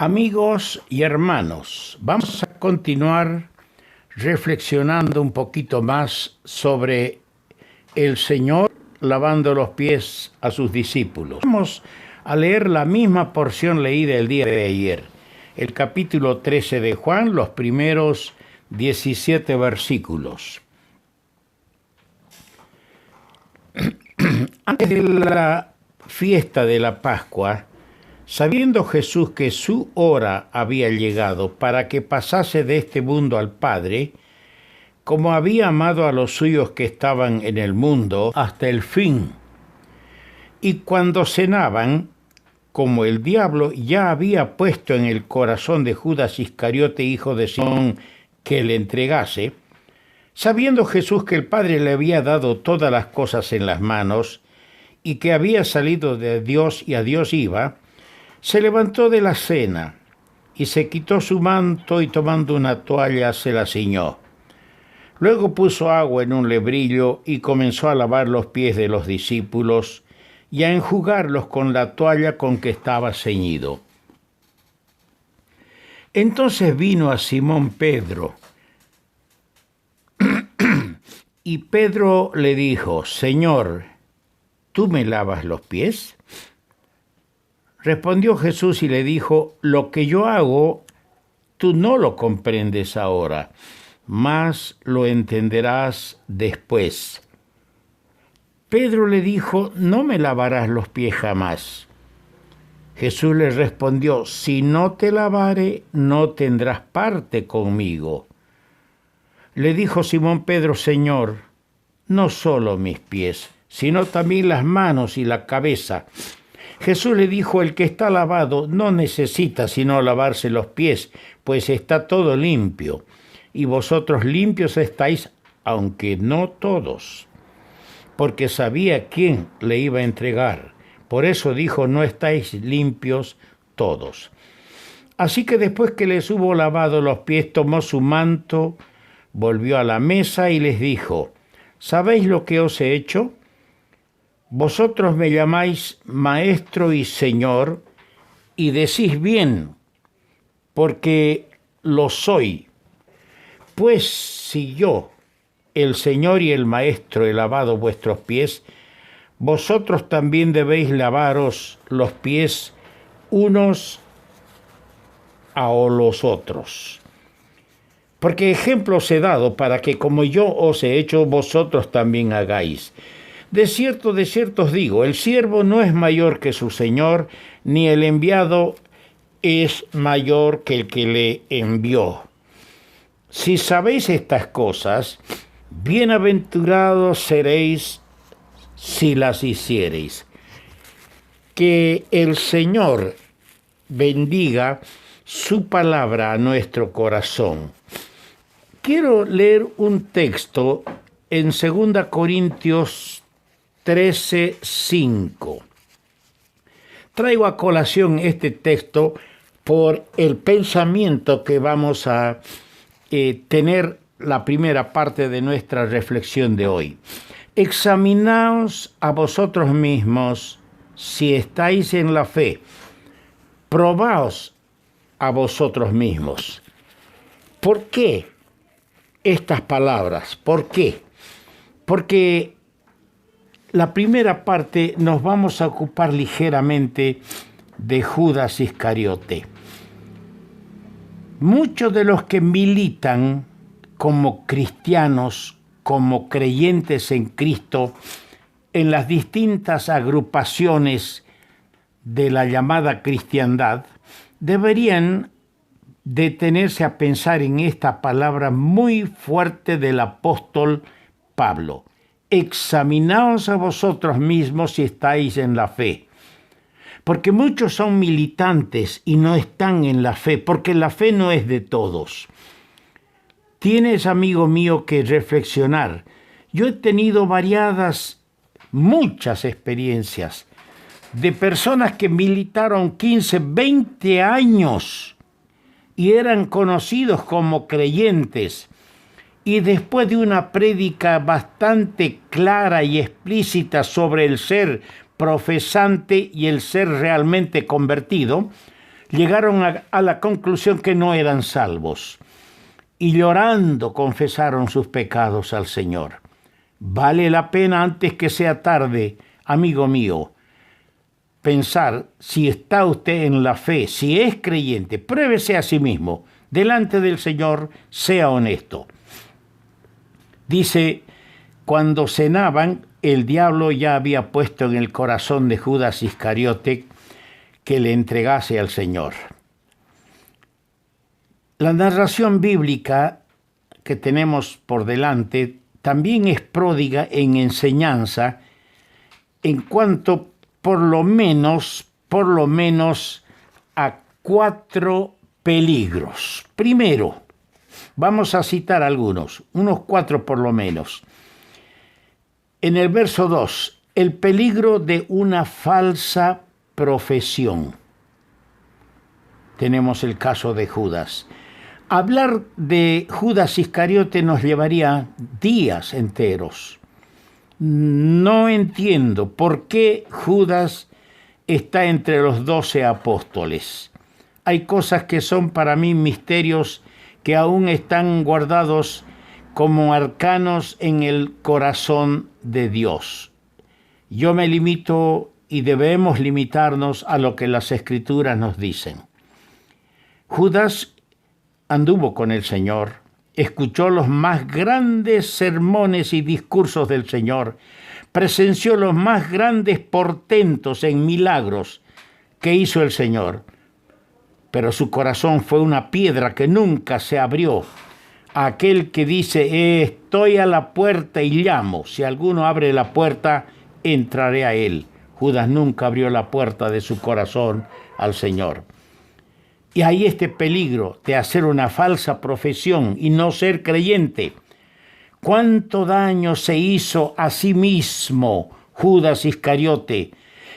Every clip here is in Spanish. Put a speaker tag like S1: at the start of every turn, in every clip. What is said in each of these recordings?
S1: Amigos y hermanos, vamos a continuar reflexionando un poquito más sobre el Señor lavando los pies a sus discípulos. Vamos a leer la misma porción leída el día de ayer, el capítulo 13 de Juan, los primeros 17 versículos. Antes de la fiesta de la Pascua, sabiendo Jesús que su hora había llegado para que pasase de este mundo al Padre, como había amado a los suyos que estaban en el mundo hasta el fin. Y cuando cenaban, como el diablo ya había puesto en el corazón de Judas Iscariote, hijo de Simón, que le entregase, sabiendo Jesús que el Padre le había dado todas las cosas en las manos, y que había salido de Dios y a Dios iba, se levantó de la cena, y se quitó su manto, y tomando una toalla se la ciñó. Luego puso agua en un lebrillo, y comenzó a lavar los pies de los discípulos, y a enjugarlos con la toalla con que estaba ceñido. Entonces vino a Simón Pedro, y Pedro le dijo: Señor, ¿tú me lavas los pies? Respondió Jesús y le dijo: Lo que yo hago, tú no lo comprendes ahora, mas lo entenderás después. Pedro le dijo: No me lavarás los pies jamás. Jesús le respondió: Si no te lavare, no tendrás parte conmigo. Le dijo Simón Pedro: Señor, no solo mis pies, sino también las manos y la cabeza. Jesús le dijo: El que está lavado no necesita sino lavarse los pies, pues está todo limpio. Y vosotros limpios estáis, aunque no todos. Porque sabía quién le iba a entregar. Por eso dijo: No estáis limpios todos. Así que después que les hubo lavado los pies, tomó su manto, volvió a la mesa y les dijo: ¿Sabéis lo que os he hecho? Vosotros me llamáis Maestro y Señor, y decís bien, porque lo soy. Pues si yo, el Señor y el Maestro, he lavado vuestros pies, vosotros también debéis lavaros los pies unos a los otros. Porque ejemplos he dado para que, como yo os he hecho, vosotros también hagáis. De cierto os digo, el siervo no es mayor que su Señor, ni el enviado es mayor que el que le envió. Si sabéis estas cosas, bienaventurados seréis si las hiciereis. Que el Señor bendiga su palabra a nuestro corazón. Quiero leer un texto en 2 Corintios 13:5. Traigo a colación este texto por el pensamiento que vamos a tener la primera parte de nuestra reflexión de hoy. Examinaos a vosotros mismos si estáis en la fe. Probaos a vosotros mismos. ¿Por qué estas palabras? ¿Por qué? Porque la primera parte nos vamos a ocupar ligeramente de Judas Iscariote. Muchos de los que militan como cristianos, como creyentes en Cristo, en las distintas agrupaciones de la llamada cristiandad, deberían detenerse a pensar en esta palabra muy fuerte del apóstol Pablo. Examinaos a vosotros mismos si estáis en la fe. Porque muchos son militantes y no están en la fe, porque la fe no es de todos. Tienes, amigo mío, que reflexionar. Yo he tenido muchas experiencias de personas que militaron 15, 20 años y eran conocidos como creyentes. Y después de una prédica bastante clara y explícita sobre el ser profesante y el ser realmente convertido, llegaron a la conclusión que no eran salvos y llorando confesaron sus pecados al Señor. Vale la pena antes que sea tarde, amigo mío, pensar si está usted en la fe, si es creyente, pruébese a sí mismo. Delante del Señor, sea honesto. Dice, cuando cenaban, el diablo ya había puesto en el corazón de Judas Iscariote que le entregase al Señor. La narración bíblica que tenemos por delante también es pródiga en enseñanza en cuanto por lo menos a 4 peligros. Primero, vamos a citar algunos, unos 4 por lo menos. En el verso 2, el peligro de una falsa profesión. Tenemos el caso de Judas. Hablar de Judas Iscariote nos llevaría días enteros. No entiendo por qué Judas está entre los 12 apóstoles. Hay cosas que son para mí misterios que aún están guardados como arcanos en el corazón de Dios. Yo me limito y debemos limitarnos a lo que las Escrituras nos dicen. Judas anduvo con el Señor, escuchó los más grandes sermones y discursos del Señor, presenció los más grandes portentos en milagros que hizo el Señor, pero su corazón fue una piedra que nunca se abrió. Aquel que dice, estoy a la puerta y llamo, si alguno abre la puerta, entraré a él. Judas nunca abrió la puerta de su corazón al Señor. Y hay este peligro de hacer una falsa profesión y no ser creyente. ¿Cuánto daño se hizo a sí mismo Judas Iscariote?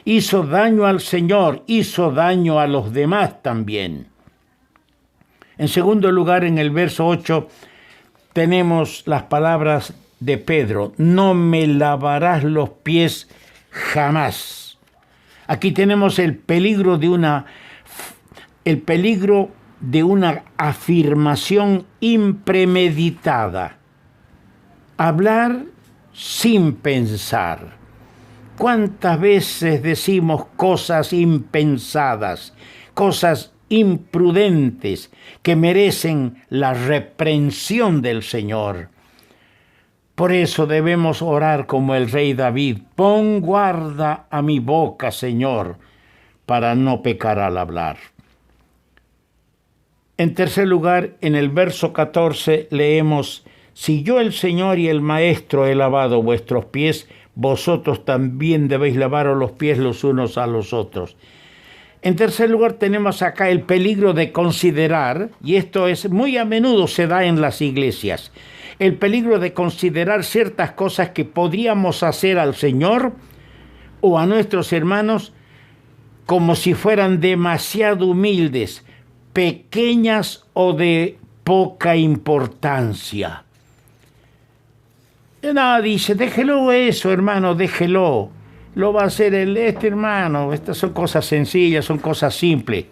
S1: Hizo daño al Señor, hizo daño a los demás también. En segundo lugar, en el verso 8, tenemos las palabras de Pedro, no me lavarás los pies jamás. Aquí tenemos el peligro de una afirmación impremeditada. Hablar sin pensar. ¿Cuántas veces decimos cosas impensadas, cosas imprudentes que merecen la reprensión del Señor? Por eso debemos orar como el rey David. Pon guarda a mi boca, Señor, para no pecar al hablar. En tercer lugar, en el verso 14 leemos, si yo el Señor y el Maestro he lavado vuestros pies, vosotros también debéis lavaros los pies los unos a los otros. En tercer lugar, tenemos acá el peligro de considerar, y esto es muy a menudo se da en las iglesias, el peligro de considerar ciertas cosas que podríamos hacer al Señor o a nuestros hermanos como si fueran demasiado humildes, pequeñas o de poca importancia. No, dice, déjelo eso, hermano, déjelo. Lo va a hacer este hermano. Estas son cosas sencillas, son cosas simples.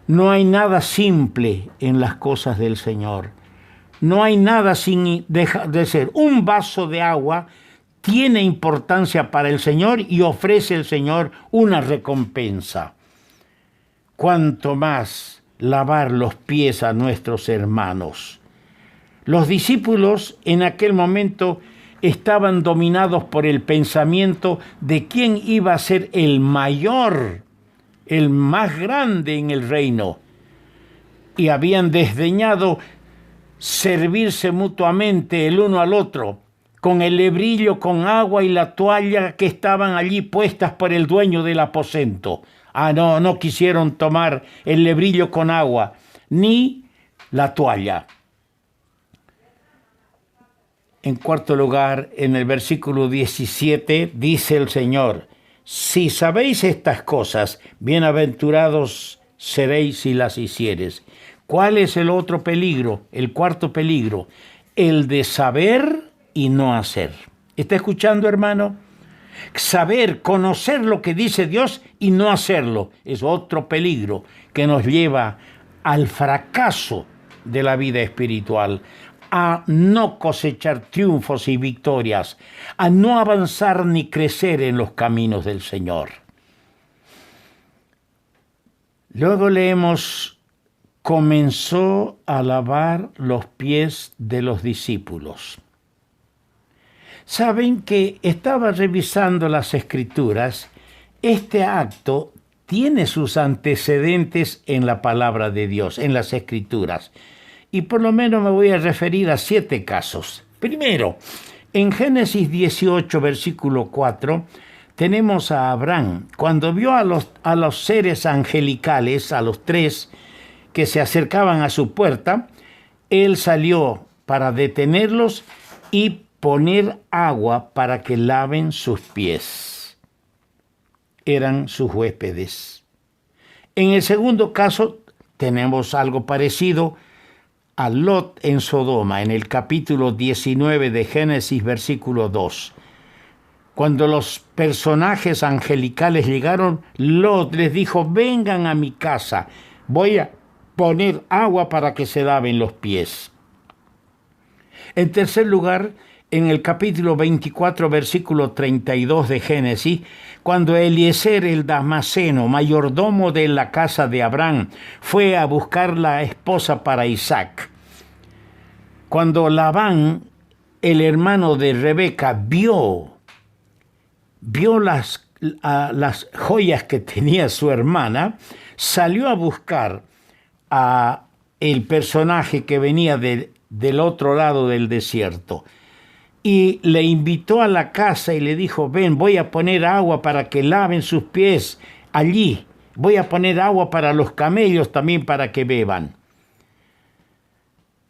S1: No hay nada simple en las cosas del Señor. No hay nada sin dejar de ser. Un vaso de agua tiene importancia para el Señor y ofrece el Señor una recompensa. Cuanto más lavar los pies a nuestros hermanos. Los discípulos en aquel momento estaban dominados por el pensamiento de quién iba a ser el mayor, el más grande en el reino. Y habían desdeñado servirse mutuamente el uno al otro, con el lebrillo con agua y la toalla que estaban allí puestas por el dueño del aposento. No quisieron tomar el lebrillo con agua, ni la toalla. En cuarto lugar, en el versículo 17, dice el Señor, si sabéis estas cosas, bienaventurados seréis si las hicieres. ¿Cuál es el otro peligro? El cuarto peligro, el de saber y no hacer. ¿Está escuchando, hermano? Saber, conocer lo que dice Dios y no hacerlo es otro peligro que nos lleva al fracaso de la vida espiritual, a no cosechar triunfos y victorias, a no avanzar ni crecer en los caminos del Señor. Luego leemos: comenzó a lavar los pies de los discípulos. Saben que estaba revisando las Escrituras. Este acto tiene sus antecedentes en la palabra de Dios, en las Escrituras. Y por lo menos me voy a referir a 7 casos. Primero, en Génesis 18, versículo 4, tenemos a Abraham. Cuando vio a los seres angelicales, a los 3 que se acercaban a su puerta, él salió para detenerlos y poner agua para que laven sus pies. Eran sus huéspedes. En el segundo caso tenemos algo parecido a Lot en Sodoma, en el capítulo 19 de Génesis, versículo 2. Cuando los personajes angelicales llegaron, Lot les dijo: vengan a mi casa, voy a poner agua para que se laven los pies. En tercer lugar, en el capítulo 24, versículo 32 de Génesis, cuando Eliezer el Damaseno, mayordomo de la casa de Abraham, fue a buscar la esposa para Isaac. Cuando Labán, el hermano de Rebeca, vio las joyas que tenía su hermana, salió a buscar a el personaje que venía del otro lado del desierto. Y le invitó a la casa y le dijo: ven, voy a poner agua para que laven sus pies allí. Voy a poner agua para los camellos también para que beban.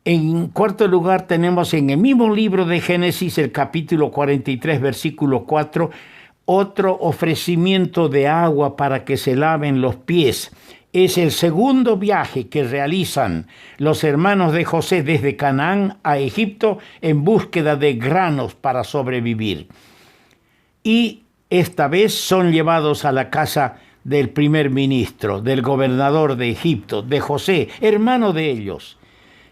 S1: En cuarto lugar tenemos en el mismo libro de Génesis, el capítulo 43, versículo 4, otro ofrecimiento de agua para que se laven los pies. Es el segundo viaje que realizan los hermanos de José desde Canaán a Egipto en búsqueda de granos para sobrevivir. Y esta vez son llevados a la casa del primer ministro, del gobernador de Egipto, de José, hermano de ellos.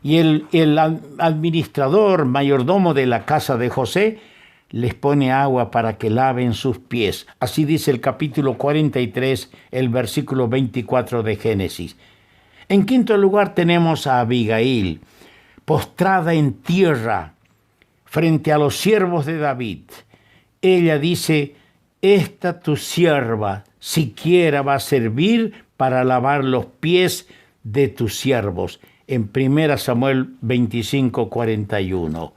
S1: Y el administrador, mayordomo de la casa de José, les pone agua para que laven sus pies. Así dice el capítulo 43, el versículo 24 de Génesis. En quinto lugar tenemos a Abigail, postrada en tierra frente a los siervos de David. Ella dice: esta tu sierva siquiera va a servir para lavar los pies de tus siervos. En 1 Samuel 25, 41.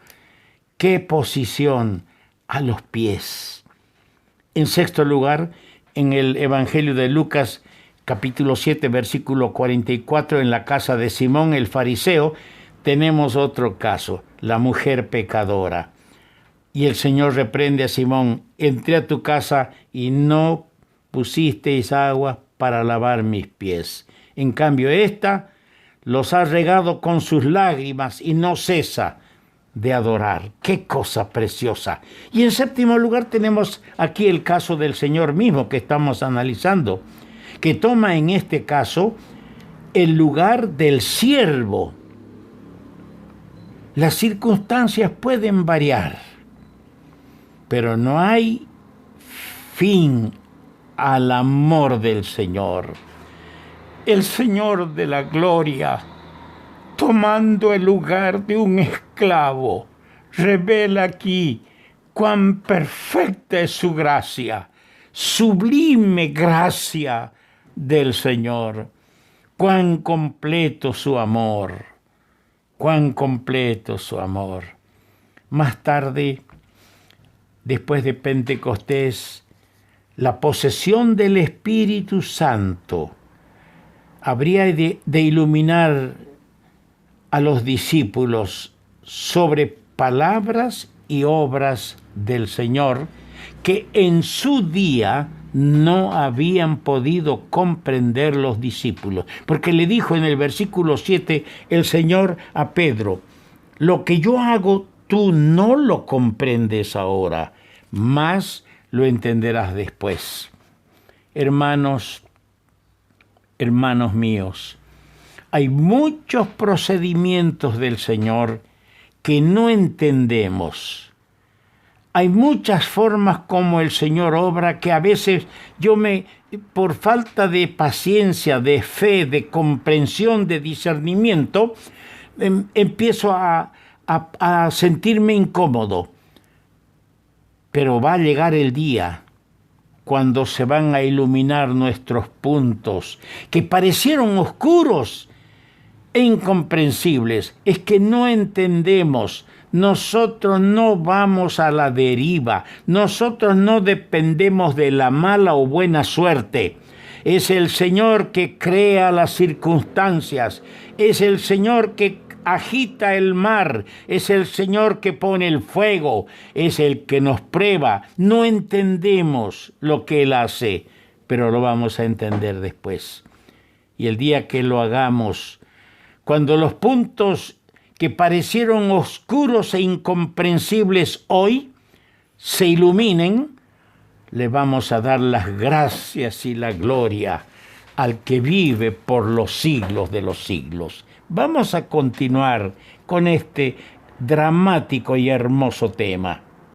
S1: ¡Qué posición! A los pies. En sexto lugar, en el Evangelio de Lucas, capítulo 7, versículo 44, en la casa de Simón el fariseo, tenemos otro caso, la mujer pecadora. Y el Señor reprende a Simón: entré a tu casa y no pusisteis agua para lavar mis pies. En cambio, ésta los ha regado con sus lágrimas y no cesa de adorar. ¡Qué cosa preciosa! Y en séptimo lugar tenemos aquí el caso del Señor mismo que estamos analizando, que toma en este caso el lugar del siervo. Las circunstancias pueden variar, pero no hay fin al amor del Señor. El Señor de la gloria, tomando el lugar de un esclavo, revela aquí cuán perfecta es su gracia, sublime gracia del Señor, cuán completo su amor, cuán completo su amor. Más tarde, después de Pentecostés, la posesión del Espíritu Santo habría de iluminar a los discípulos sobre palabras y obras del Señor que en su día no habían podido comprender los discípulos. Porque le dijo en el versículo 7 el Señor a Pedro: lo que yo hago tú no lo comprendes ahora, mas lo entenderás después. Hermanos, hermanos míos, hay muchos procedimientos del Señor que no entendemos. Hay muchas formas como el Señor obra que a veces por falta de paciencia, de fe, de comprensión, de discernimiento, empiezo a sentirme incómodo. Pero va a llegar el día cuando se van a iluminar nuestros puntos, que parecieron oscuros e incomprensibles. Es que no entendemos. Nosotros no vamos a la deriva. Nosotros no dependemos de la mala o buena suerte. Es el Señor que crea las circunstancias. Es el Señor que agita el mar, es el Señor que pone el fuego, es el que nos prueba. No entendemos lo que Él hace, pero lo vamos a entender después. Y el día que lo hagamos, cuando los puntos que parecieron oscuros e incomprensibles hoy se iluminen, le vamos a dar las gracias y la gloria al que vive por los siglos de los siglos. Vamos a continuar con este dramático y hermoso tema.